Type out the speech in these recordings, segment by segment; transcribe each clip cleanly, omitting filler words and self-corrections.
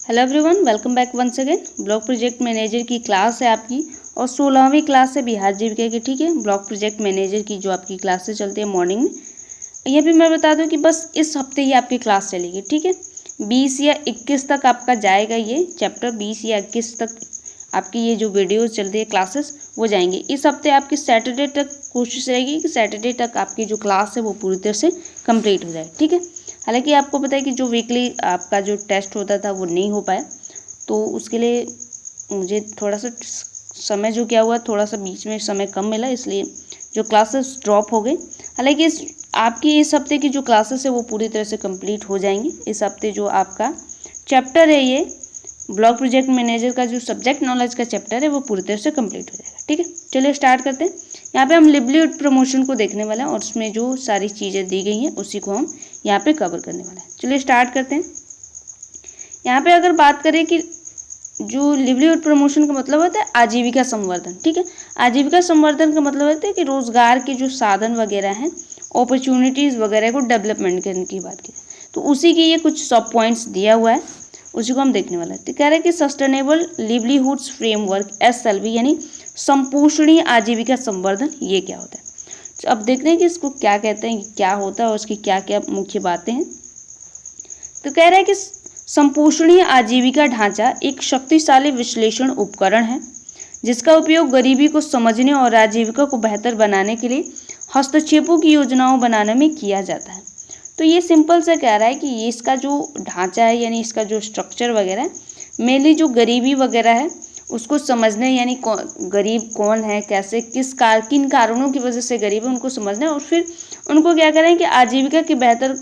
Hello everyone, welcome back once again. Block project manager की class है आपकी और 16वीं क्लास है बिहार जीविका की। ठीक है, ब्लॉक प्रोजेक्ट मैनेजर की जो आपकी क्लासेस चलती है मॉर्निंग में। ये भी मैं बता दूं कि बस इस हफ्ते ही आपकी क्लास चलेगी। ठीक है, 20 या 21 तक आपका जाएगा ये चैप्टर। 20 या 21 तक आपकी ये जो वीडियोज चल रही है क्लासेस वो जाएंगे। इस हफ्ते आपकी सैटरडे तक कोशिश रहेगी कि सैटरडे तक आपकी जो क्लास है वो पूरी तरह से कंप्लीट हो जाए। ठीक है, हालांकि आपको पता है कि जो वीकली आपका जो टेस्ट होता था वो नहीं हो पाया, तो उसके लिए मुझे थोड़ा सा समय जो क्या हुआ, थोड़ा सा बीच में समय कम मिला, इसलिए जो क्लासेस ड्रॉप हो गई। हालांकि आपकी इस हफ्ते की जो क्लासेस है वो पूरी तरह से कंप्लीट हो जाएंगी। इस हफ्ते जो आपका चैप्टर है ये ब्लॉक प्रोजेक्ट मैनेजर का जो सब्जेक्ट नॉलेज का चैप्टर है वो पूरी तरह से कंप्लीट हो जाएगा। ठीक है, चलिए स्टार्ट करते हैं। यहाँ पे हम लिवलीहुड प्रमोशन को देखने वाले हैं और उसमें जो सारी चीज़ें दी गई हैं उसी को हम यहाँ पे कवर करने वाले हैं। चलिए स्टार्ट करते हैं। यहाँ पे अगर बात करें कि जो लिवलीहुड प्रमोशन का मतलब होता है आजीविका संवर्धन। ठीक है, आजीविका संवर्धन का मतलब होता है कि रोजगार के जो साधन वगैरह हैं, अपॉर्चुनिटीज़ वगैरह को डेवलपमेंट करने की बात की, तो उसी की ये कुछ सब पॉइंट्स दिया हुआ है, उसी को हम देखने वाला है। तो कह रहे हैं कि सस्टेनेबल लिवलीहुड्स फ्रेमवर्क SLV यानी संपोषणीय आजीविका संवर्धन, ये क्या होता है। तो अब देखते हैं कि इसको क्या कहते हैं, क्या होता है और उसकी क्या क्या मुख्य बातें हैं। तो कह रहा है कि संपोषणीय आजीविका ढांचा एक शक्तिशाली विश्लेषण उपकरण है जिसका उपयोग गरीबी को समझने और आजीविका को बेहतर बनाने के लिए हस्तक्षेपों की योजनाओं बनाने में किया जाता है। तो ये सिंपल से कह रहा है कि ये इसका जो ढांचा है यानी इसका जो स्ट्रक्चर वगैरह है, मेनली जो गरीबी वगैरह है उसको समझने, यानी गरीब कौन है, कैसे, किन कारणों की वजह से गरीब है उनको समझना है और फिर उनको क्या करें कि आजीविका के बेहतर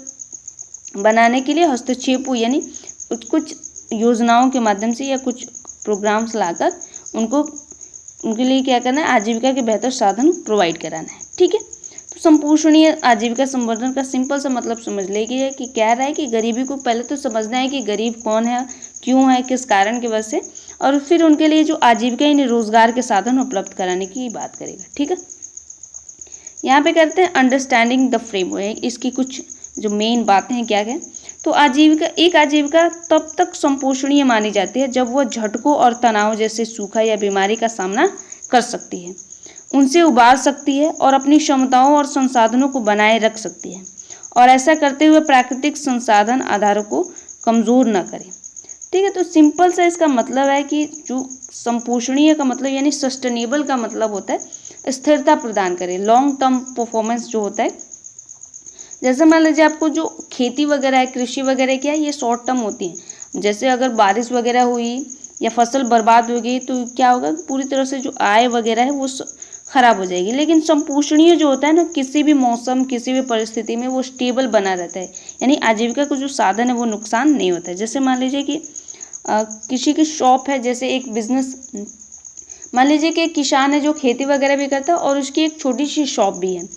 बनाने के लिए हस्तक्षेप हो, यानी कुछ योजनाओं के माध्यम से या कुछ प्रोग्राम्स लाकर उनके लिए क्या करना है, आजीविका के बेहतर साधन प्रोवाइड कराना है। ठीक है, तो संपोषणीय आजीविका संवर्धन का सिंपल सा मतलब समझ लीजिए कि कह रहा है कि गरीबी को पहले तो समझना है कि गरीब कौन है, क्यों है, किस कारण की वजह से, और फिर उनके लिए जो आजीविका यानी रोजगार के साधन उपलब्ध कराने की बात करेगा। ठीक है, यहाँ पे करते हैं अंडरस्टैंडिंग द फ्रेमवर्क। इसकी कुछ जो मेन बातें हैं क्या है। तो आजीविका तब तक संपोषणीय मानी जाती है जब वह झटकों और तनाव जैसे सूखा या बीमारी का सामना कर सकती है, उनसे उबार सकती है और अपनी क्षमताओं और संसाधनों को बनाए रख सकती है, और ऐसा करते हुए प्राकृतिक संसाधन आधारों को कमजोर न करे। ठीक है, तो सिंपल सा इसका मतलब है कि जो संपोषणीय का मतलब यानी सस्टेनेबल का मतलब होता है स्थिरता प्रदान करे, लॉन्ग टर्म परफॉर्मेंस जो होता है। जैसे मान लीजिए आपको जो खेती वगैरह है, कृषि वगैरह क्या है, ये शॉर्ट टर्म होती है। जैसे अगर बारिश वगैरह हुई या फसल बर्बाद हो गई तो क्या होगा, पूरी तरह से जो आय वगैरह है वो खराब हो जाएगी। लेकिन संपोषणीय जो होता है ना, किसी भी मौसम किसी भी परिस्थिति में वो स्टेबल बना रहता है, यानी आजीविका का जो साधन है वो नुकसान नहीं होता है। जैसे मान लीजिए कि किसी की शॉप है, जैसे एक बिजनेस, मान लीजिए कि एक किसान है जो खेती वगैरह भी करता है और उसकी एक छोटी सी शॉप भी है,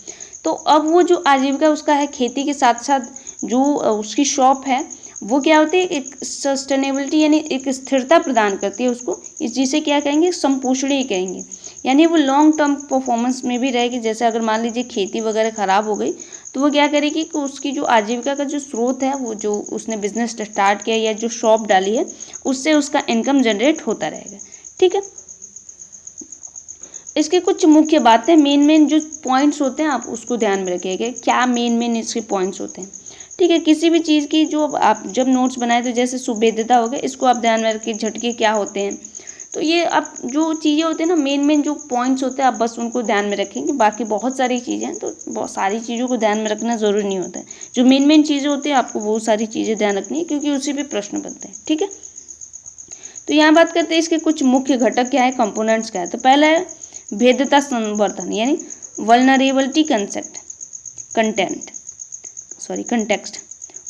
तो अब वो जो आजीविका उसका है खेती के साथ साथ जो उसकी शॉप है वो क्या होती है, एक सस्टेनेबिलिटी यानी एक स्थिरता प्रदान करती है उसको। इस जिसे क्या कहेंगे, संपोषणीय कहेंगे, यानी वो लॉन्ग टर्म परफॉर्मेंस में भी रहेगी। जैसे अगर मान लीजिए खेती वगैरह ख़राब हो गई तो वो क्या करेगी कि उसकी जो आजीविका का जो स्रोत है, वो जो उसने बिजनेस स्टार्ट किया या जो शॉप डाली है, उससे उसका इनकम जनरेट होता रहेगा। ठीक है, इसके कुछ मुख्य बातें, मेन जो पॉइंट्स होते हैं आप उसको ध्यान में रखिएगा, क्या मेन इसके पॉइंट्स होते हैं। ठीक है, किसी भी चीज़ की जो आप जब नोट्स बनाए तो जैसे सुभेद्यता हो गया, इसको आप ध्यान में रखिए, झटके क्या होते हैं, तो ये आप जो चीज़ें होती हैं ना, मेन जो पॉइंट्स होते हैं आप बस उनको ध्यान में रखेंगे। बाकी बहुत सारी चीज़ें हैं तो बहुत सारी चीज़ों को ध्यान में रखना ज़रूरी नहीं होता है। जो मेन चीज़ें होती हैं आपको बहुत सारी चीज़ें ध्यान रखनी है, क्योंकि उसी पे प्रश्न बनते हैं। ठीक है, तो यहाँ बात करते हैं इसके कुछ मुख्य घटक क्या है, कंपोनेंट्स क्या है। तो पहला है भेद्यता संवर्धन यानी वल्नरेबिलिटी कंटेक्स्ट।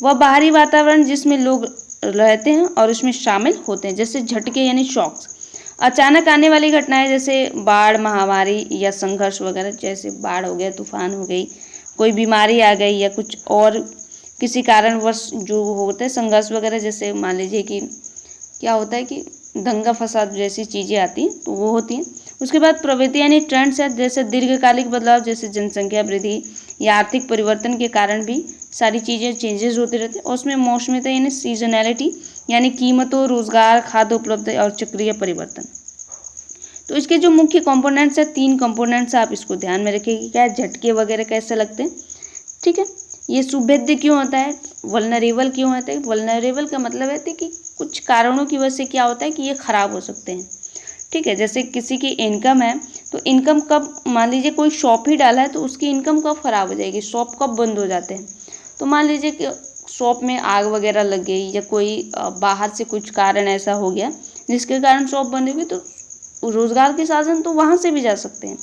वह बाहरी वातावरण जिसमें लोग रहते हैं और उसमें शामिल होते हैं, जैसे झटके यानी शॉक्स, अचानक आने वाली घटनाएं जैसे बाढ़, महामारी या संघर्ष वगैरह, जैसे बाढ़ हो गया, तूफान हो गई, कोई बीमारी आ गई या कुछ और किसी कारणवश जो होता है संघर्ष वगैरह, जैसे मान लीजिए कि क्या होता है कि दंगा फसाद जैसी चीज़ें आती हैं तो वो होती हैं। उसके बाद प्रवृत्ति यानी ट्रेंड्स है, जैसे दीर्घकालिक बदलाव, जैसे जनसंख्या वृद्धि या आर्थिक परिवर्तन के कारण भी सारी चीज़ें चेंजेस होते रहते हैं। और उसमें मौसमीता यानी सीजनैलिटी यानी कीमतों, रोजगार, खाद्य उपलब्ध और चक्रीय परिवर्तन। तो इसके जो मुख्य कंपोनेंट्स है, 3 कंपोनेंट्स आप इसको ध्यान में रखिए। क्या झटके वगैरह कैसे लगते हैं, ठीक है। ये सुभेद्य क्यों होता है, वल्नरेबल क्यों होता है। वल्नरेबल का मतलब है कि कुछ कारणों की वजह से क्या होता है कि ये खराब हो सकते हैं, ठीक है। जैसे किसी की इनकम है तो इनकम कब, मान लीजिए कोई शॉप ही डाला है तो उसकी इनकम कब खराब हो जाएगी, शॉप कब बंद हो जाते हैं। तो मान लीजिए कि शॉप में आग वगैरह लग गई या कोई बाहर से कुछ कारण ऐसा हो गया जिसके कारण शॉप बंद होगी, तो रोजगार के साधन तो वहाँ से भी जा सकते हैं।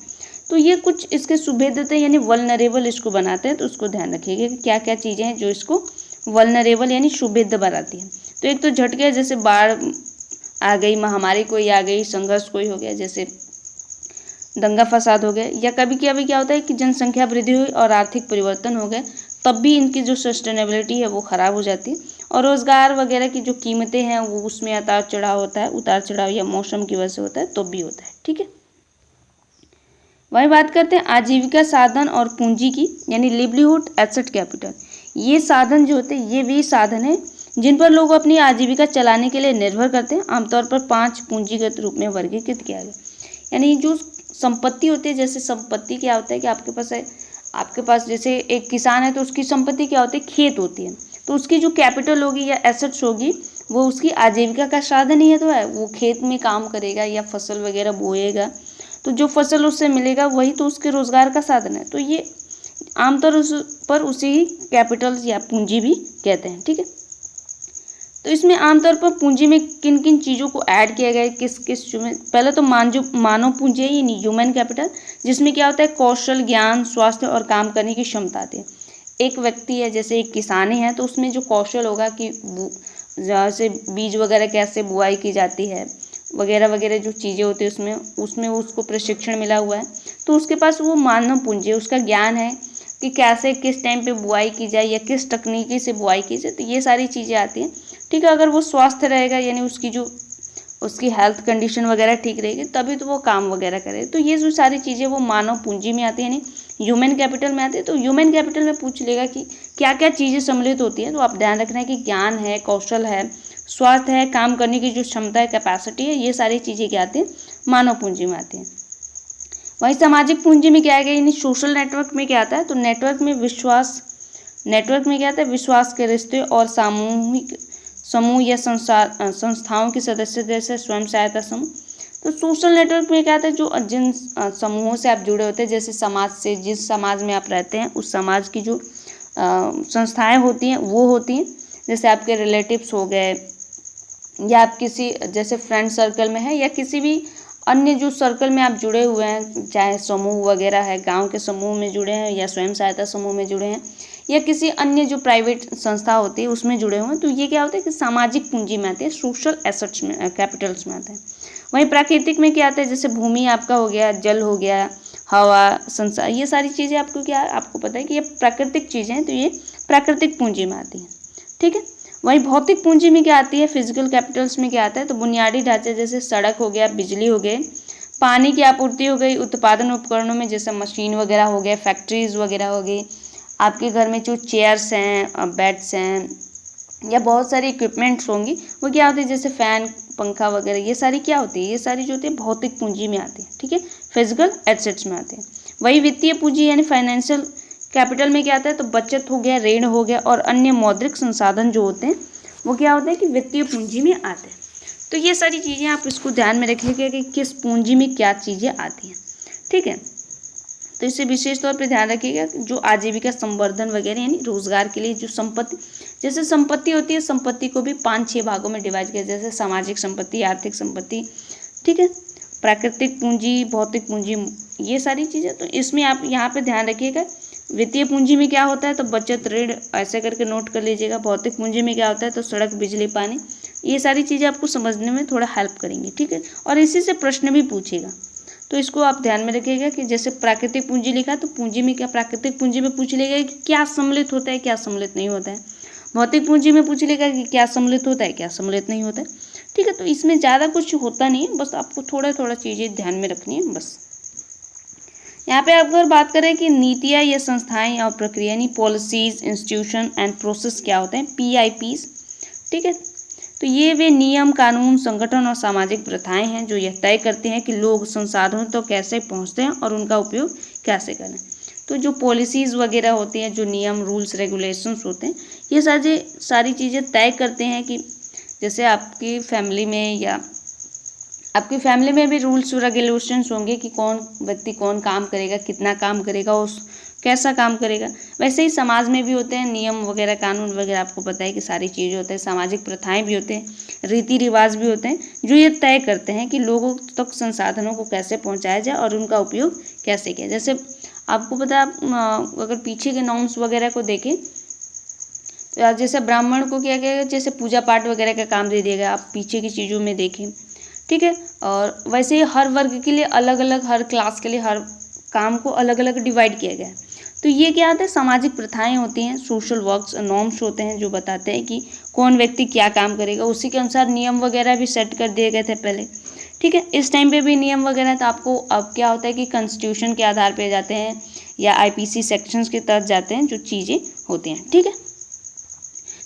तो ये कुछ इसके सुभेद्यता यानी वल्नरेबल इसको बनाते हैं। तो उसको ध्यान रखिएगा कि क्या क्या चीज़ें हैं जो इसको वल्नरेबल यानी सुभेद्य बनाती हैं। तो एक तो झटके, जैसे बाढ़ आ गई, महामारी कोई आ गई, संघर्ष कोई हो गया, जैसे दंगा फसाद हो गया, या कभी कभी क्या होता है कि जनसंख्या वृद्धि हुई और आर्थिक परिवर्तन हो गए, तब भी इनकी जो सस्टेनेबिलिटी है वो ख़राब हो जाती है। और रोज़गार वगैरह की जो कीमतें हैं वो उसमें उतार चढ़ाव होता है, उतार चढ़ाव या मौसम की वजह से होता है, तो भी होता है, ठीक है। वही बात करते हैं आजीविका साधन और पूंजी की, यानी लिवलीहुड एसेट कैपिटल। ये साधन जो होते हैं ये भी साधन है जिन पर लोग अपनी आजीविका चलाने के लिए निर्भर करते हैं। आमतौर पर 5 पूंजीगत रूप में वर्गीकृत किया गया। यानी जो संपत्ति होती है, जैसे संपत्ति क्या होता है कि आपके पास जैसे एक किसान है तो उसकी संपत्ति क्या होती है, खेत होती है। तो उसकी जो कैपिटल होगी या एसेट्स होगी वो उसकी आजीविका का साधन ही है, तो है वो खेत में काम करेगा या फसल वगैरह बोएगा, तो जो फसल उससे मिलेगा वही तो उसके रोजगार का साधन है। तो ये आमतौर पर उसे ही कैपिटल या पूंजी भी कहते हैं, ठीक है। तो इसमें आमतौर पर पूंजी में किन किन चीज़ों को ऐड किया गया है, किस किस में, पहले तो मानव पूंजी है, ये ह्यूमन कैपिटल, जिसमें क्या होता है कौशल, ज्ञान, स्वास्थ्य और काम करने की क्षमता आती है। एक व्यक्ति है, जैसे एक किसान ही है, तो उसमें जो कौशल होगा कि जैसे बीज वगैरह कैसे बुआई की जाती है वगैरह वगैरह जो चीज़ें होती है उसमें उसको प्रशिक्षण मिला हुआ है, तो उसके पास वो मानव पूंजी है। उसका ज्ञान है कि कैसे किस टाइम पे बुआई की जाए या किस तकनीकी से बुआई की जाए, तो ये सारी चीज़ें आती हैं, ठीक है। अगर वो स्वस्थ रहेगा यानी उसकी हेल्थ कंडीशन वगैरह ठीक रहेगी तभी तो वो काम वगैरह करे। तो ये जो सारी चीज़ें वो मानव पूंजी में आती है, यानी ह्यूमन कैपिटल में आती है। तो ह्यूमन कैपिटल में पूछ लेगा कि क्या क्या चीज़ें सम्मिलित होती हैं, तो आप ध्यान रखना है कि ज्ञान है, कौशल है, स्वास्थ्य है, काम करने की जो क्षमता है, कैपेसिटी है, ये सारी चीज़ें क्या आती हैं, मानव पूंजी में आती हैं। वहीं सामाजिक पूंजी में क्या आएगा, यानी सोशल नेटवर्क में क्या आता है, तो नेटवर्क में क्या आता है, विश्वास के रिश्ते और सामूहिक समूह या संस्थाओं के सदस्य, जैसे स्वयं सहायता समूह। तो सोशल नेटवर्क में क्या आता है, जो जिन समूहों से आप जुड़े होते हैं, जैसे समाज से, जिस समाज में आप रहते हैं उस समाज की जो संस्थाएं होती हैं वो होती हैं, जैसे आपके रिलेटिव्स हो गए, या आप किसी जैसे फ्रेंड सर्कल में है, या किसी भी अन्य जो सर्कल में आप जुड़े हुए हैं, चाहे समूह वगैरह है, गांव के समूह में जुड़े हैं या स्वयं सहायता समूह में जुड़े हैं, या किसी अन्य जो प्राइवेट संस्था होती है उसमें जुड़े हुए हैं, तो ये क्या होता है कि सामाजिक पूंजी में आते हैं, सोशल एसेट्स में, कैपिटल्स में आते हैं। वहीं प्राकृतिक में क्या आता है, जैसे भूमि आपका हो गया, जल हो गया, हवा, संसार, ये सारी चीज़ें आपको पता है कि ये प्राकृतिक चीज़ें हैं, तो ये प्राकृतिक पूंजी में आती हैं, ठीक है। वहीं भौतिक पूंजी में क्या आती है, फिजिकल कैपिटल्स में क्या आता है, तो बुनियादी ढांचे, जैसे सड़क हो गया, बिजली हो गए, पानी की आपूर्ति हो गई, उत्पादन उपकरणों में जैसे मशीन वगैरह हो गया, फैक्ट्रीज वगैरह हो गई, आपके घर में जो चेयर्स हैं, बेड्स हैं, या बहुत सारी इक्विपमेंट्स होंगी वो क्या होती है, जैसे फैन, पंखा वगैरह, ये सारी क्या होती है, ये सारी जो होती है भौतिक पूंजी में आती है, ठीक है, फिजिकल एसेट्स में आते हैं। वही वित्तीय पूंजी यानी फाइनेंशियल कैपिटल में क्या आता है, तो बचत हो गया, ऋण हो गया और अन्य मौद्रिक संसाधन जो होते हैं वो क्या होते हैं कि वित्तीय पूंजी में आते हैं। तो ये सारी चीज़ें आप इसको ध्यान में रखिएगा कि किस पूंजी में क्या चीज़ें आती हैं, ठीक है। तो इसे विशेष तौर पे ध्यान रखिएगा जो आजीविका संवर्धन वगैरह यानी रोजगार के लिए जो संपत्ति, जैसे संपत्ति होती है, संपत्ति को भी 5-6 भागों में डिवाइड किया, जैसे सामाजिक संपत्ति, आर्थिक संपत्ति, ठीक है, प्राकृतिक पूंजी, भौतिक पूंजी, ये सारी चीज़ें। तो इसमें आप यहाँ पे ध्यान रखिएगा वित्तीय पूंजी में क्या होता है, तो बचत, ऋण, ऐसे करके नोट कर लीजिएगा। भौतिक पूंजी में क्या होता है, तो सड़क, बिजली, पानी, ये सारी चीज़ें आपको समझने में थोड़ा हेल्प करेंगी, ठीक है। और इसी से प्रश्न भी पूछेगा, तो इसको आप ध्यान में रखिएगा कि जैसे प्राकृतिक पूंजी लिखा तो पूंजी में क्या, प्राकृतिक पूंजी में पूछ लेगा कि क्या सम्मिलित होता है, क्या सम्मिलित नहीं होता है। भौतिक पूंजी में पूछ लेगा कि क्या सम्मिलित होता है, क्या सम्मिलित नहीं होता है, ठीक है। तो इसमें ज़्यादा कुछ होता नहीं है, बस आपको थोड़ा थोड़ा चीज़ें ध्यान में रखनी है बस। यहाँ पे आप अगर बात करें कि नीतियाँ या संस्थाएं और प्रक्रिया यानी पॉलिसीज, इंस्टीट्यूशन एंड प्रोसेस क्या होते हैं, PIPs, ठीक है। तो ये वे नियम, कानून, संगठन और सामाजिक प्रथाएं हैं जो यह तय करते हैं कि लोग संसाधनों तो कैसे पहुंचते हैं और उनका उपयोग कैसे करें। तो जो पॉलिसीज़ वगैरह होती हैं, जो नियम, रूल्स, रेगुलेशंस होते हैं, ये सारी चीज़ें तय करते हैं कि जैसे आपकी फैमिली में या आपकी फैमिली में भी रूल्स रेगुलेशंस होंगे कि कौन व्यक्ति कौन काम करेगा, कितना काम करेगा, उस कैसा काम करेगा। वैसे ही समाज में भी होते हैं नियम वगैरह, कानून वगैरह, आपको पता है कि सारी चीज़ें होते हैं। सामाजिक प्रथाएं भी होते हैं, रीति रिवाज भी होते हैं जो ये तय करते हैं कि लोगों तक संसाधनों को कैसे पहुंचाया जाए और उनका उपयोग कैसे किया। जैसे आपको पता है, अगर पीछे के नॉर्म्स वगैरह को देखें, जैसे ब्राह्मण को क्या क्या जैसे पूजा पाठ वगैरह का काम दे दिया गया, आप पीछे की चीज़ों में देखें, ठीक है। और वैसे ही हर वर्ग के लिए अलग अलग, हर क्लास के लिए हर काम को अलग अलग डिवाइड किया गया है। तो ये क्या होता है, सामाजिक प्रथाएं होती हैं, सोशल वर्क्स, नॉर्म्स होते हैं जो बताते हैं कि कौन व्यक्ति क्या काम करेगा। उसी के अनुसार नियम वगैरह भी सेट कर दिए गए थे पहले, ठीक है। इस टाइम पे भी नियम वगैरह, तो आपको अब क्या होता है कि कॉन्स्टिट्यूशन के आधार पर जाते हैं या IPC सेक्शंस के तहत जाते हैं जो चीज़ें होती हैं, ठीक है।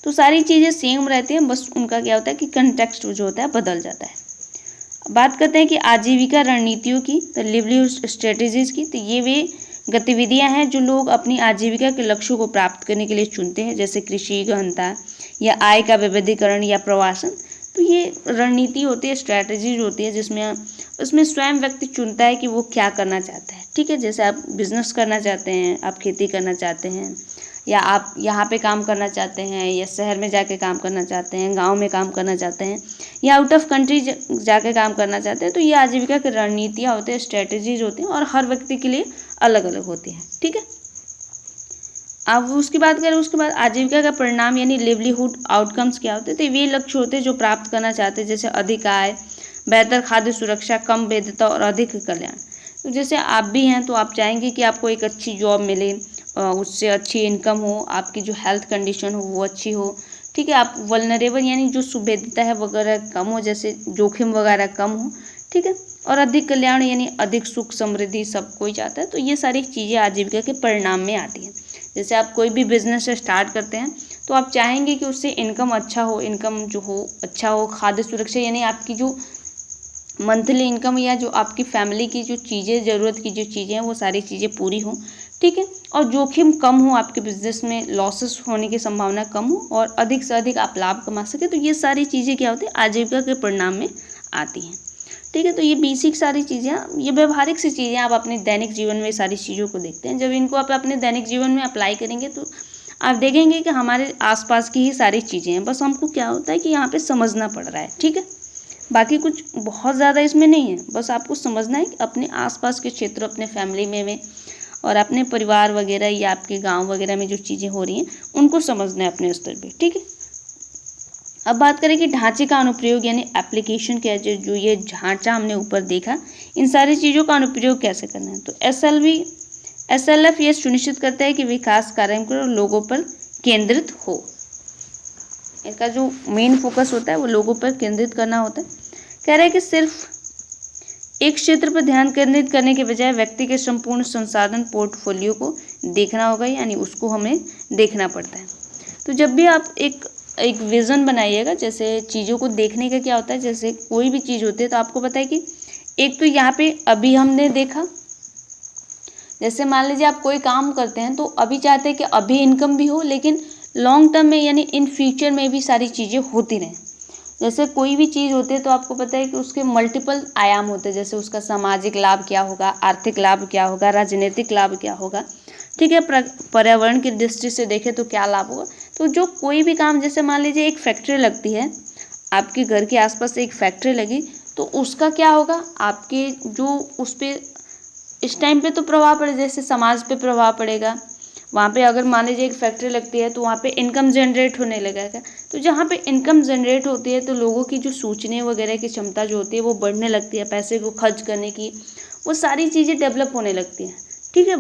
तो सारी चीज़ें सेम रहती हैं, बस उनका क्या होता है कि कंटेक्स्ट जो होता है बदल जाता है। बात करते हैं कि आजीविका रणनीतियों की, तो लिवलीहुड स्ट्रेटजीज की। तो ये वे गतिविधियां हैं जो लोग अपनी आजीविका के लक्ष्यों को प्राप्त करने के लिए चुनते हैं, जैसे कृषि, गहनता या आय का विविधीकरण या प्रवासन। तो ये रणनीति होती है, स्ट्रैटेजीज होती है, जिसमें उसमें स्वयं व्यक्ति चुनता है कि वो क्या करना चाहता है, ठीक है। जैसे आप बिजनेस करना चाहते हैं, आप खेती करना चाहते हैं, या आप यहाँ पे काम करना चाहते हैं, या शहर में जाके काम करना चाहते हैं, गांव में काम करना चाहते हैं, या आउट ऑफ कंट्री जाके काम करना चाहते हैं। तो ये आजीविका की रणनीतियाँ होती हैं, स्ट्रेटजीज होती हैं, और हर व्यक्ति के लिए अलग अलग होती हैं, ठीक है। अब उसकी बात करें, उसके बाद आजीविका का परिणाम यानी लिवलीहुड आउटकम्स क्या होते हैं। तो वे लक्ष्य होते हैं जो प्राप्त करना चाहते हैं, जैसे अधिक आय, बेहतर खाद्य सुरक्षा, कम वैधता और अधिक कल्याण। तो जैसे आप भी हैं तो आप चाहेंगे कि आपको एक अच्छी जॉब मिले, उससे अच्छी इनकम हो, आपकी जो हेल्थ कंडीशन हो वो अच्छी हो, ठीक है। आप वल्नरेबल यानी जो सुभेद्यता है वगैरह कम हो, जैसे जोखिम वगैरह कम हो, ठीक है। और अधिक कल्याण यानी अधिक सुख समृद्धि सब कोई चाहता है। तो ये सारी चीज़ें आजीविका के परिणाम में आती हैं। जैसे आप कोई भी बिजनेस स्टार्ट करते हैं तो आप चाहेंगे कि उससे इनकम अच्छा हो, इनकम जो हो अच्छा हो, खाद्य सुरक्षा यानी आपकी जो मंथली इनकम या जो आपकी फैमिली की जो चीज़ें, ज़रूरत की जो चीज़ें हैं वो सारी चीज़ें पूरी हों, ठीक है। और जोखिम कम हो, आपके बिजनेस में लॉसेस होने की संभावना कम हो, और अधिक से अधिक आप लाभ कमा सके। तो ये सारी चीज़ें क्या होती है, आजीविका के परिणाम में आती हैं, ठीक है। तो ये बेसिक सारी चीज़ें, ये व्यवहारिक सी चीज़ें आप अपने दैनिक जीवन में सारी चीज़ों को देखते हैं। जब इनको आप अपने दैनिक जीवन में अप्लाई करेंगे तो आप देखेंगे कि हमारे आसपास की ही सारी चीज़ें हैं, बस हमको क्या होता है कि यहाँ पे समझना पड़ रहा है, ठीक है। बाकी कुछ बहुत ज़्यादा इसमें नहीं है, बस आपको समझना है कि अपने आसपास के क्षेत्र, अपने फैमिली में और अपने परिवार वगैरह या आपके गांव वगैरह में जो चीज़ें हो रही हैं उनको समझना है अपने स्तर पे, ठीक है। अब बात करें कि ढांचे का अनुप्रयोग यानी एप्लीकेशन क्या है, जो ये ढांचा हमने ऊपर देखा, इन सारी चीज़ों का अनुप्रयोग कैसे करना है। तो SLF ये सुनिश्चित करता है कि विकास कार्यक्रम लोगों पर केंद्रित हो। इसका जो मेन फोकस होता है वो लोगों पर केंद्रित करना होता है। कह रहा है कि सिर्फ एक क्षेत्र पर ध्यान केंद्रित करने के बजाय व्यक्ति के संपूर्ण संसाधन पोर्टफोलियो को देखना होगा, यानी उसको हमें देखना पड़ता है। तो जब भी आप एक विज़न बनाइएगा, जैसे चीज़ों को देखने का क्या होता है, जैसे कोई भी चीज़ होती है तो आपको पता है कि एक तो यहाँ पे अभी हमने देखा, जैसे मान लीजिए आप कोई काम करते हैं तो अभी चाहते हैं कि अभी इनकम भी हो, लेकिन लॉन्ग टर्म में यानी इन फ्यूचर में भी सारी चीज़ें होती रहें। जैसे कोई भी चीज़ होती है तो आपको पता है कि उसके मल्टीपल आयाम होते हैं, जैसे उसका सामाजिक लाभ क्या होगा, आर्थिक लाभ क्या होगा, राजनीतिक लाभ क्या होगा, ठीक है। पर्यावरण की दृष्टि से देखें तो क्या लाभ होगा। तो जो कोई भी काम, जैसे मान लीजिए एक फैक्ट्री लगती है, आपके घर के आसपास एक फैक्ट्री लगी, तो उसका क्या होगा, आपके जो उस पर इस टाइम पे तो प्रभाव पड़े, जैसे समाज पे प्रभाव पड़ेगा। वहाँ पे अगर मान लीजिए एक फैक्ट्री लगती है तो वहाँ पे इनकम जनरेट होने लगेगा। तो जहाँ पे इनकम जनरेट होती है तो लोगों की जो सोचने वगैरह की क्षमता जो होती है वो बढ़ने लगती है, पैसे को खर्च करने की वो सारी चीज़ें डेवलप होने लगती हैं, ठीक है।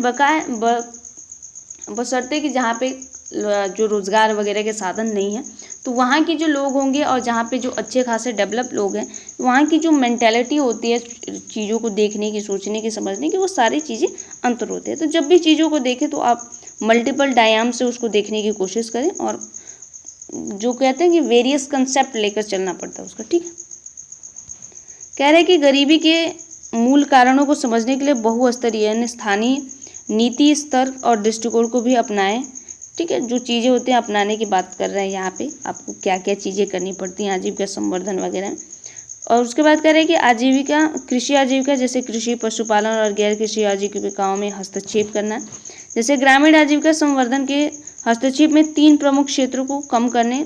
बशर्ते कि जहाँ पे जो रोज़गार वगैरह के साधन नहीं है, तो वहाँ के जो लोग होंगे और जहाँ पे जो अच्छे खासे डेवलप लोग हैं, वहाँ की जो मेंटालिटी होती है चीज़ों को देखने की, सोचने की, समझने की, वो सारी चीज़ें अंतर होते हैं। तो जब भी चीज़ों को देखें तो आप मल्टीपल डायाम से उसको देखने की कोशिश करें और जो कहते हैं कि वेरियस कंसेप्ट लेकर चलना पड़ता है उसका, ठीक है। कह रहे हैं कि गरीबी के मूल कारणों को समझने के लिए बहुस्तरीय यानी स्थानीय नीति स्तर और दृष्टिकोण को भी अपनाएं, ठीक है। जो चीज़ें होती हैं अपनाने की बात कर रहे हैं यहाँ पे, आपको क्या क्या चीज़ें करनी पड़ती हैं आजीविका संवर्धन वगैरह। और उसके बाद कह रहे हैं कि आजीविका, कृषि आजीविका जैसे कृषि, पशुपालन और गैर कृषि आजीविकाओं में हस्तक्षेप करना। जैसे ग्रामीण आजीविका संवर्धन के हस्तक्षेप में 3 प्रमुख क्षेत्रों को कम करने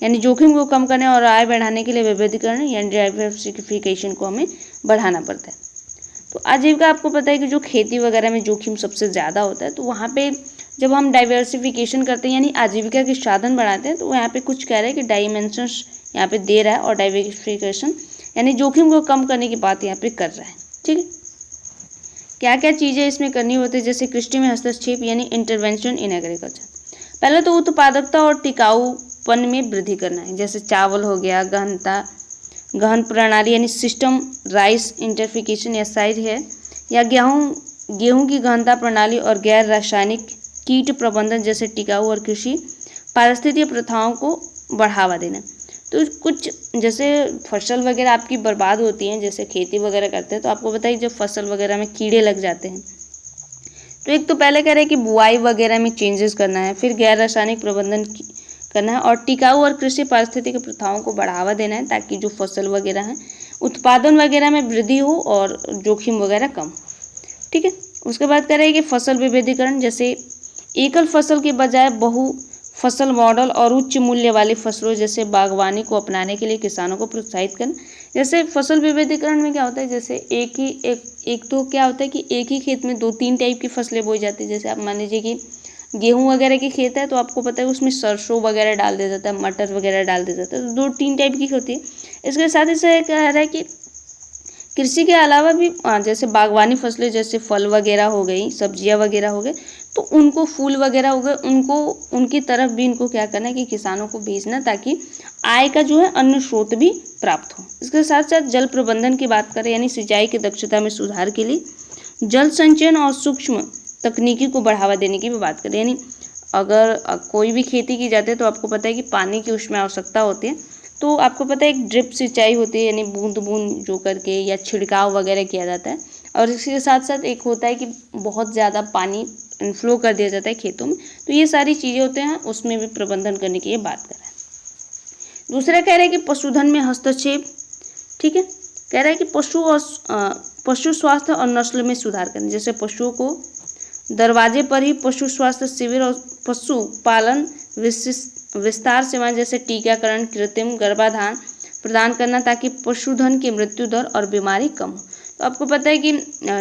यानी जोखिम को कम करने और आय बढ़ाने के लिए विविधीकरण यानी डाइवर्सिफिकेशन को हमें बढ़ाना पड़ता है। तो आजीविका आपको पता है कि जो खेती वगैरह में जोखिम सबसे ज़्यादा होता है, तो वहाँ पे जब हम डाइवर्सिफिकेशन करते हैं यानी आजीविका के साधन बढ़ाते हैं, तो यहाँ पे कुछ कह रहे हैं कि डायमेंशंस यहाँ पे दे रहा है और डाइवर्सिफिकेशन यानी जोखिम को कम करने की बात यहाँ पे कर रहा है, ठीक है। क्या क्या चीज़ें इसमें करनी होती है, जैसे कृषि में हस्तक्षेप यानी इंटरवेंशन इन एग्रीकल्चर। पहले तो उत्पादकता और टिकाऊपन में वृद्धि करना है, जैसे चावल हो गया, गहन प्रणाली यानी सिस्टम, राइस इंटरफिकेशन या साइज है, या गेहूं की गहनता प्रणाली और गैर रासायनिक कीट प्रबंधन जैसे टिकाऊ और कृषि पारिस्थितिक प्रथाओं को बढ़ावा देना। तो कुछ जैसे फसल वगैरह आपकी बर्बाद होती हैं, जैसे खेती वगैरह करते हैं, तो आपको बताइए जब फसल वगैरह में कीड़े लग जाते हैं, तो एक तो पहले कह रहे हैं कि बुआई वगैरह में चेंजेस करना है, फिर गैर रासायनिक प्रबंधन करना है और टिकाऊ और कृषि पारिस्थितिक प्रथाओं को बढ़ावा देना है, ताकि जो फसल वगैरह है उत्पादन वगैरह में वृद्धि हो और जोखिम वगैरह कम, ठीक है। उसके बाद कह रहे हैं कि फसल विविधीकरण, जैसे एकल फसल के बजाय बहु फसल मॉडल और उच्च मूल्य वाली फसलों जैसे बागवानी को अपनाने के लिए किसानों को प्रोत्साहित करना। जैसे फसल विविधीकरण में क्या होता है, जैसे एक तो क्या होता है कि एक ही खेत में 2-3 टाइप की फसलें बोई जाती है। जैसे आप मान लीजिए कि गेहूं वगैरह की खेत है, तो आपको पता है उसमें सरसों वगैरह डाल दिया जाता है, मटर वगैरह डाल दिया जाता है, तो 2-3 टाइप की होती है। इसके साथ ही साथ कह रहा है कि कृषि के अलावा भी जैसे बागवानी फसलें जैसे फल वगैरह हो गई, सब्जियां वगैरह हो गए, तो उनको फूल वगैरह हो गए, उनको उनकी तरफ भी इनको क्या करना है कि किसानों को भेजना, ताकि आय का जो है अन्य स्रोत भी प्राप्त हो। इसके साथ साथ जल प्रबंधन की बात करें यानी सिंचाई की दक्षता में सुधार के लिए जल संचयन और सूक्ष्म तकनीकी को बढ़ावा देने की भी बात करें। यानी अगर कोई भी खेती की जाती है तो आपको पता है कि पानी की उसमें आवश्यकता होती है, तो आपको पता है एक ड्रिप सिंचाई होती है यानी बूंद बूंद जो करके या छिड़काव वगैरह किया जाता है। और इसके साथ साथ एक होता है कि बहुत ज़्यादा पानी फ्लो कर दिया जाता है खेतों में, तो ये सारी चीज़ें होते हैं, उसमें भी प्रबंधन करने की ये बात कर रहा है। दूसरा कह रहे हैं कि पशुधन में हस्तक्षेप, ठीक है। कह रहा है कि पशु स्वास्थ्य और नस्ल में सुधार करना, जैसे पशुओं को दरवाजे पर ही पशु स्वास्थ्य शिविर और पशु पालन विस्तार सेवाएं जैसे टीकाकरण, कृत्रिम गर्भाधान प्रदान करना, ताकि पशुधन की मृत्यु दर और बीमारी कम हो। तो आपको पता है कि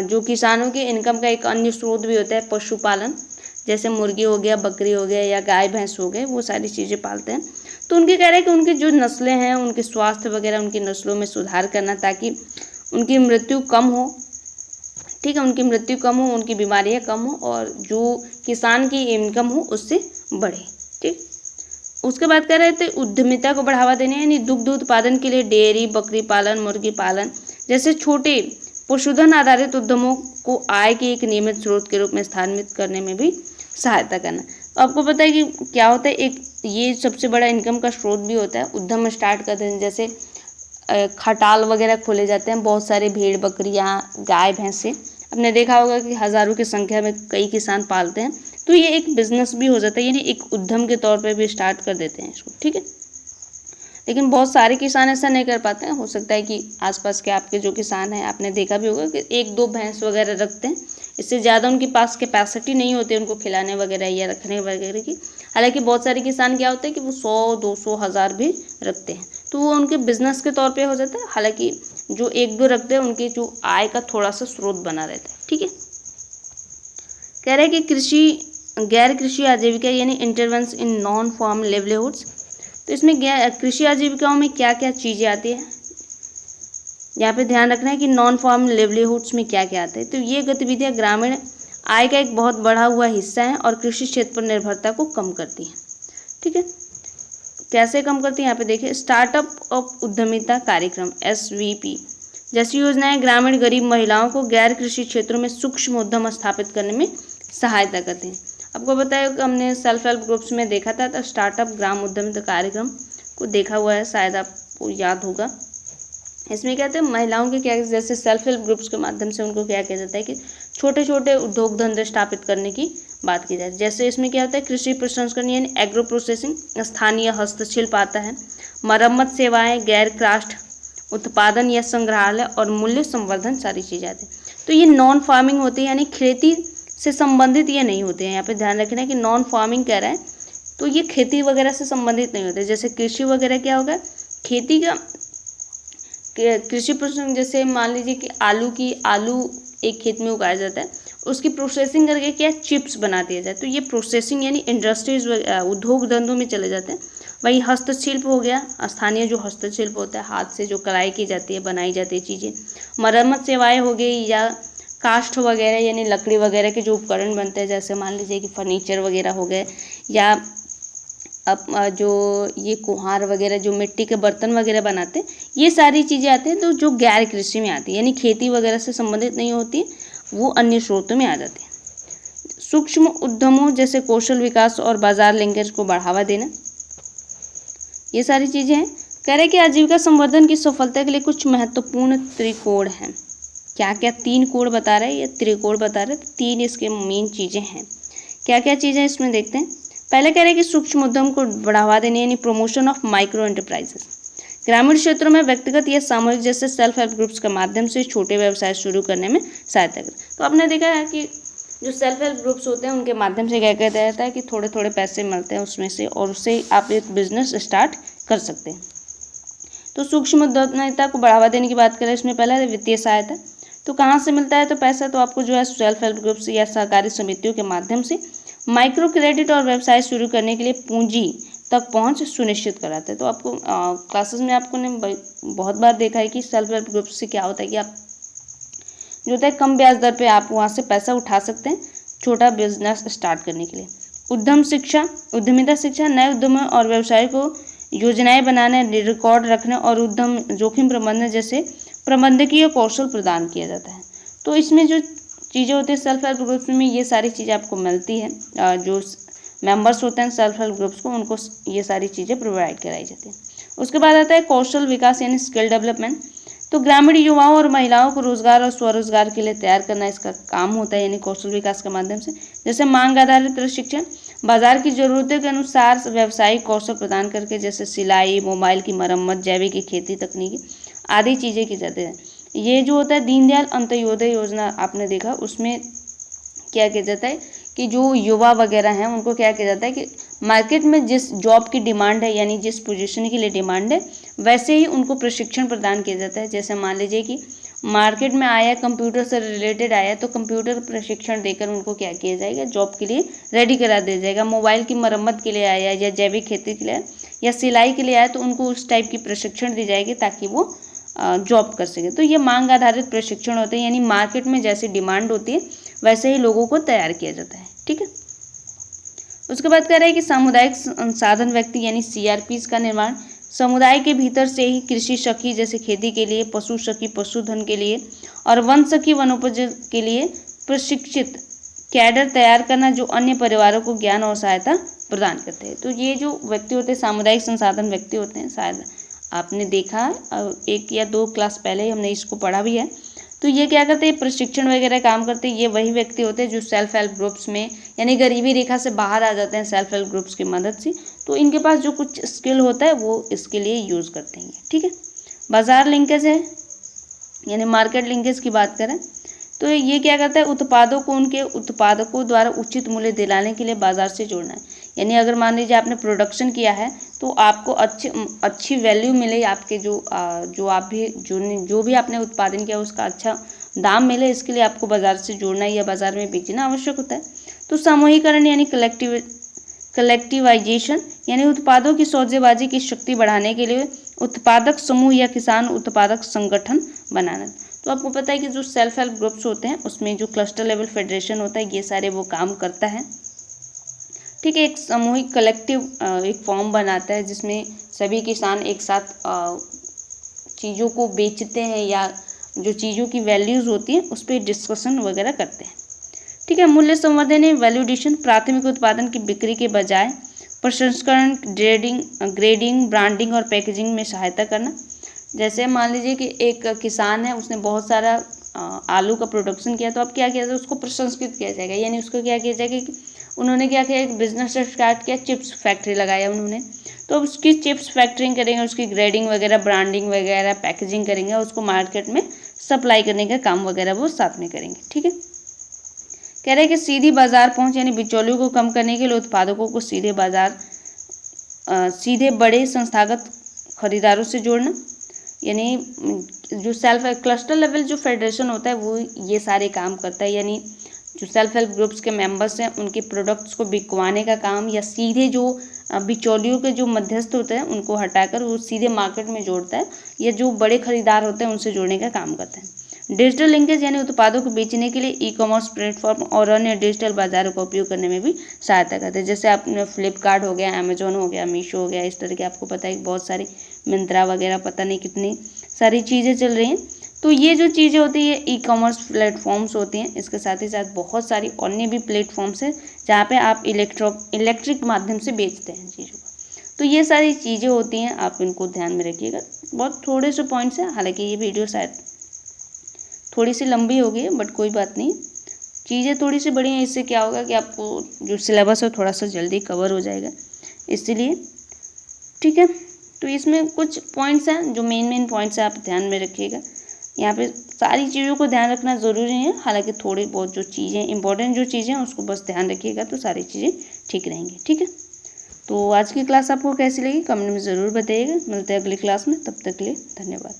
जो किसानों के इनकम का एक अन्य स्रोत भी होता है पशुपालन, जैसे मुर्गी हो गया, बकरी हो गया या गाय भैंस हो गए, वो सारी चीज़ें पालते हैं। तो उनके कह रहे हैं कि उनकी जो नस्लें हैं उनके स्वास्थ्य वगैरह उनकी नस्लों में सुधार करना, ताकि उनकी मृत्यु कम हो, ठीक है, उनकी मृत्यु कम हो, उनकी बीमारियां कम हो और जो किसान की इनकम हो उससे बढ़े, ठीक। उसके बाद कह रहे थे उद्यमिता को बढ़ावा देने यानी दुग्ध उत्पादन के लिए डेयरी, बकरी पालन, मुर्गी पालन जैसे छोटे पशुधन आधारित उद्यमों को आय के एक नियमित स्रोत के रूप में स्थापित करने में भी सहायता करना। तो आपको पता है कि क्या होता है, एक ये सबसे बड़ा इनकम का स्रोत भी होता है। उद्यम स्टार्ट करते हैं, जैसे खटाल वगैरह खोले जाते हैं, बहुत सारे भेड़ बकरियाँ गाय भैंसे आपने देखा होगा कि हज़ारों की संख्या में कई किसान पालते हैं, तो ये एक बिजनेस भी हो जाता है, यानी एक उद्यम के तौर पे भी स्टार्ट कर देते हैं इसको, ठीक है। लेकिन बहुत सारे किसान ऐसा नहीं कर पाते हैं। हो सकता है कि आसपास के आपके जो किसान हैं, आपने देखा भी होगा कि 1-2 भैंस वगैरह रखते हैं, इससे ज़्यादा उनके पास कैपेसिटी नहीं होती उनको खिलाने वगैरह या रखने वगैरह की। हालांकि बहुत सारे किसान क्या होते हैं कि वो 100-200 हज़ार भी रखते हैं, तो वो उनके बिजनेस के तौर पे हो जाता है। हालांकि जो 1-2 रखते हैं उनके जो आय का थोड़ा सा स्रोत बना रहता है, ठीक है। कह रहे हैं कि गैर कृषि आजीविका यानी इंटरवेंस इन नॉन फार्म लिवलीहुड्स। तो इसमें कृषि आजीविकाओं में क्या क्या चीज़ें आती है, यहाँ पे ध्यान रखना है कि नॉन फार्म लिवलीहुड्स में क्या क्या आता है। तो ये गतिविधियाँ ग्रामीण आय का एक बहुत बढ़ा हुआ हिस्सा है और कृषि क्षेत्र पर निर्भरता को कम करती है। ठीक है, कैसे कम करती है यहाँ पे देखिए, स्टार्टअप ऑफ उद्यमिता कार्यक्रम SVP जैसी योजनाएं ग्रामीण गरीब महिलाओं को गैर कृषि क्षेत्रों में सूक्ष्म उद्यम स्थापित करने में सहायता करते हैं। आपको बताया कि हमने सेल्फ हेल्प ग्रुप्स में देखा था, तो स्टार्टअप ग्राम उद्यमिता कार्यक्रम को देखा हुआ है, शायद आपको याद होगा। इसमें क्या कहते हैं, महिलाओं के क्या जैसे सेल्फ हेल्प ग्रुप्स के माध्यम से उनको क्या किया जाता है कि छोटे छोटे उद्योग धंधे स्थापित करने की बात की जाए। जैसे इसमें क्या होता है, कृषि प्रसंस्करण यानी एग्रो प्रोसेसिंग, स्थानीय हस्तशिल्प आता है, मरम्मत सेवाएं, गैर कास्ट उत्पादन या संग्रहालय और मूल्य संवर्धन, सारी चीज़ें आती हैं। तो ये नॉन फार्मिंग होती है, यानी खेती से संबंधित ये नहीं होते हैं। यहाँ पे ध्यान रखना है कि नॉन फार्मिंग कह रहा है तो ये खेती वगैरह से संबंधित नहीं होते। जैसे कृषि वगैरह क्या होगा, खेती का कृषि प्रसंग, जैसे मान लीजिए कि आलू एक खेत में उगाया जाता है, उसकी प्रोसेसिंग करके क्या चिप्स बना दिया जाए, तो ये प्रोसेसिंग यानी इंडस्ट्रीज उद्योग धंधों में चले जाते हैं। वही हस्तशिल्प हो गया, स्थानीय जो हस्तशिल्प होता है, हाथ से जो कढ़ाई की जाती है, बनाई जाती है चीज़ें। मरम्मत सेवाएं हो गई, या काष्ठ वगैरह यानी लकड़ी वगैरह के जो उपकरण बनते हैं, जैसे मान लीजिए कि फर्नीचर वगैरह हो गए, या अब जो ये कुम्हार वगैरह जो मिट्टी के बर्तन वगैरह बनाते हैं, ये सारी चीज़ें आती हैं, तो जो गैर कृषि में आती है, यानी खेती वगैरह से संबंधित नहीं होती, वो अन्य स्रोतों में आ जाती है। सूक्ष्म उद्यमों जैसे कौशल विकास और बाजार लिंकेज को बढ़ावा देना, ये सारी चीज़ें हैं। कह रहे कि आजीविका संवर्धन की सफलता के लिए कुछ महत्वपूर्ण त्रिकोण हैं। क्या क्या, 3 कोण बता रहे हैं, ये त्रिकोण बता रहे हैं, तो 3 इसके मेन चीज़ें हैं। क्या क्या चीज़ें इसमें देखते हैं। पहले कह रहे हैं कि सूक्ष्म उद्यम को बढ़ावा देने यानी प्रमोशन ऑफ माइक्रो एंटरप्राइजेस, ग्रामीण क्षेत्रों में व्यक्तिगत या सामूहिक जैसे सेल्फ हेल्प ग्रुप्स के माध्यम से छोटे व्यवसाय शुरू करने में सहायता करें। तो आपने देखा है कि जो सेल्फ हेल्प ग्रुप्स होते हैं उनके माध्यम से क्या कहता जाता है कि थोड़े थोड़े पैसे मिलते हैं उसमें से, और उससे आप एक बिजनेस स्टार्ट कर सकते हैं। तो सूक्ष्म उद्यमिता को बढ़ावा देने की बात करें, इसमें पहला है वित्तीय सहायता। तो कहाँ से मिलता है, तो पैसा तो आपको जो है सेल्फ हेल्प ग्रुप्स या सहकारी समितियों के माध्यम से माइक्रो क्रेडिट और व्यवसाय शुरू करने के लिए पूंजी तक पहुंच सुनिश्चित कराते हैं। तो आपको क्लासेस में आपको ने बहुत बार देखा है कि सेल्फ हेल्प ग्रुप से क्या होता है कि आप जो होता है कम ब्याज दर पे आप वहाँ से पैसा उठा सकते हैं छोटा बिजनेस स्टार्ट करने के लिए। उद्यम शिक्षा, उद्यमिता शिक्षा, नए उद्यमों और व्यवसाय को योजनाएं बनाने, रिकॉर्ड रखने और उद्यम जोखिम प्रबंधन जैसे प्रबंधकीय कौशल प्रदान किया जाता है। तो इसमें जो चीज़ें होती है सेल्फ हेल्प ग्रुप्स में, ये सारी चीज़ें आपको मिलती हैं। जो मेंबर्स होते हैं सेल्फ हेल्प ग्रुप्स को, उनको ये सारी चीज़ें प्रोवाइड कराई जाती हैं। उसके बाद आता है कौशल विकास यानी स्किल डेवलपमेंट। तो ग्रामीण युवाओं और महिलाओं को रोजगार और स्वरोजगार के लिए तैयार करना इसका काम होता है, यानी कौशल विकास के माध्यम से। जैसे मांग आधारित प्रशिक्षण, बाजार की ज़रूरतों के अनुसार व्यावसायिक कौशल प्रदान करके, जैसे सिलाई, मोबाइल की मरम्मत, जैविक खेती तकनीकी आदि चीज़ें की जाती हैं। ये जो होता है दीनदयाल अंत्योदय योजना आपने देखा, उसमें क्या किया जाता है कि जो युवा वगैरह हैं उनको क्या किया जाता है कि मार्केट में जिस जॉब की डिमांड है, यानी जिस पोजीशन के लिए डिमांड है, वैसे ही उनको प्रशिक्षण प्रदान किया जाता है। जैसे मान लीजिए कि मार्केट में आया, कंप्यूटर से रिलेटेड आया, तो कंप्यूटर प्रशिक्षण देकर उनको क्या किया जाएगा, जॉब के लिए रेडी करा दिया जाएगा। मोबाइल की मरम्मत के लिए आया, या जैविक खेती के लिए, या सिलाई के लिए आया, तो उनको उस टाइप की प्रशिक्षण दी जाएगी ताकि वो जॉब कर सके। तो ये मांग आधारित प्रशिक्षण होते हैं, यानी मार्केट में जैसी डिमांड होती है वैसे ही लोगों को तैयार किया जाता है। ठीक है, उसके बाद कह रहे हैं कि सामुदायिक संसाधन व्यक्ति यानी CRPs का निर्माण, समुदाय के भीतर से ही कृषि सखी जैसे खेती के लिए, पशु सखी पशुधन के लिए, और वन सखी वनोपज के लिए प्रशिक्षित कैडर तैयार करना, जो अन्य परिवारों को ज्ञान और सहायता प्रदान करते हैं। तो ये जो व्यक्ति होते हैं सामुदायिक संसाधन व्यक्ति होते हैं, शायद आपने देखा है 1 या 2 क्लास पहले ही हमने इसको पढ़ा भी है। तो ये क्या करते हैं, प्रशिक्षण वगैरह काम करते हैं। ये वही व्यक्ति होते हैं जो सेल्फ हेल्प ग्रुप्स में यानी गरीबी रेखा से बाहर आ जाते हैं सेल्फ हेल्प ग्रुप्स की मदद से। तो इनके पास जो कुछ स्किल होता है वो इसके लिए यूज़ करते हैं। ठीक है, बाजार लिंकेज है, यानी मार्केट लिंकेज की बात करें तो ये क्या करता है, उत्पादों को उनके उत्पादकों द्वारा उचित मूल्य दिलाने के लिए बाजार से जोड़ना है। यानी अगर मान लीजिए आपने प्रोडक्शन किया है तो आपको अच्छी वैल्यू मिले, आपके जो भी आपने उत्पादन किया उसका अच्छा दाम मिले, इसके लिए आपको बाजार से जोड़ना या बाजार में बेचना आवश्यक होता है। तो सामूहिकरण यानी कलेक्टिवाइजेशन, यानी उत्पादों की सौदेबाजी की शक्ति बढ़ाने के लिए उत्पादक समूह या किसान उत्पादक संगठन बनाना। तो आपको पता है कि जो सेल्फ हेल्प ग्रुप्स होते हैं उसमें जो क्लस्टर लेवल फेडरेशन होता है ये सारे वो काम करता है। ठीक है, एक सामूहिक कलेक्टिव एक फॉर्म बनाता है जिसमें सभी किसान एक साथ चीज़ों को बेचते हैं या जो चीज़ों की वैल्यूज़ होती हैं उस पर डिस्कशन वगैरह करते हैं। ठीक है, मूल्य संवर्धन है वैल्यूडेशन, प्राथमिक उत्पादन की बिक्री के बजाय प्रसंस्करण, ग्रेडिंग, ब्रांडिंग और पैकेजिंग में सहायता करना। जैसे मान लीजिए कि एक किसान है, उसने बहुत सारा आलू का प्रोडक्शन किया, तो अब क्या किया जाए, उसको प्रसंस्कृत किया जाएगा, यानी उसको क्या किया जाएगा कि उन्होंने क्या किया, एक बिजनेस स्टार्ट किया, चिप्स फैक्ट्री लगाया उन्होंने, तो अब उसकी चिप्स फैक्टरिंग करेंगे, उसकी ग्रेडिंग वगैरह, ब्रांडिंग वगैरह, पैकेजिंग करेंगे और उसको मार्केट में सप्लाई करने का काम वगैरह वो साथ में करेंगे। ठीक है, कह रहे हैं कि सीधी बाजार पहुंच यानी बिचौलियों को कम करने के लिए उत्पादकों को सीधे बड़े संस्थागत खरीदारों से जोड़ना, यानी जो सेल्फ क्लस्टर लेवल जो फेडरेशन होता है वो ये सारे काम करता है, यानी जो सेल्फ हेल्प ग्रुप्स के मेंबर्स हैं उनके प्रोडक्ट्स को बिकवाने का काम, या सीधे जो बिचौलियों के जो मध्यस्थ होते हैं उनको हटाकर वो सीधे मार्केट में जोड़ता है, या जो बड़े खरीदार होते हैं उनसे जोड़ने का काम करता है। डिजिटल लिंकेज यानी उत्पादों को बेचने के लिए ई कॉमर्स प्लेटफॉर्म और अन्य डिजिटल बाजारों का उपयोग करने में भी सहायता करते हैं। जैसे आपने फ्लिपकार्ट हो गया, अमेजोन हो गया, मीशो हो गया, इस तरह के आपको पता है बहुत सारी, मिंत्रा वगैरह, पता नहीं कितनी सारी चीज़ें चल रही हैं। तो ये जो चीज़ें होती है ये ई कॉमर्स प्लेटफॉर्म्स होती हैं। इसके साथ ही साथ बहुत सारी अन्य भी प्लेटफॉर्म्स हैं जहाँ पे आप इलेक्ट्रिक माध्यम से बेचते हैं चीज़ों को। तो ये सारी चीज़ें होती हैं, आप इनको ध्यान में रखिएगा। बहुत थोड़े से पॉइंट्स हैं, हालांकि ये वीडियो शायद थोड़ी सी लंबी हो गई है, बट कोई बात नहीं, चीज़ें थोड़ी सी बड़ी हैं, इससे क्या होगा कि आपको जो सिलेबस है थोड़ा सा जल्दी कवर हो जाएगा, इसीलिए। ठीक है, तो इसमें कुछ पॉइंट्स हैं जो मेन पॉइंट्स हैं, आप ध्यान में रखिएगा। यहाँ पे सारी चीज़ों को ध्यान रखना ज़रूरी है, हालांकि थोड़ी बहुत जो चीज़ें इंपॉर्टेंट जो चीज़ें हैं उसको बस ध्यान रखिएगा तो सारी चीज़ें ठीक रहेंगी। ठीक है, तो आज की क्लास आपको कैसी लगी कमेंट में ज़रूर बताइएगा। मिलते हैं अगली क्लास में, तब तक के लिए धन्यवाद।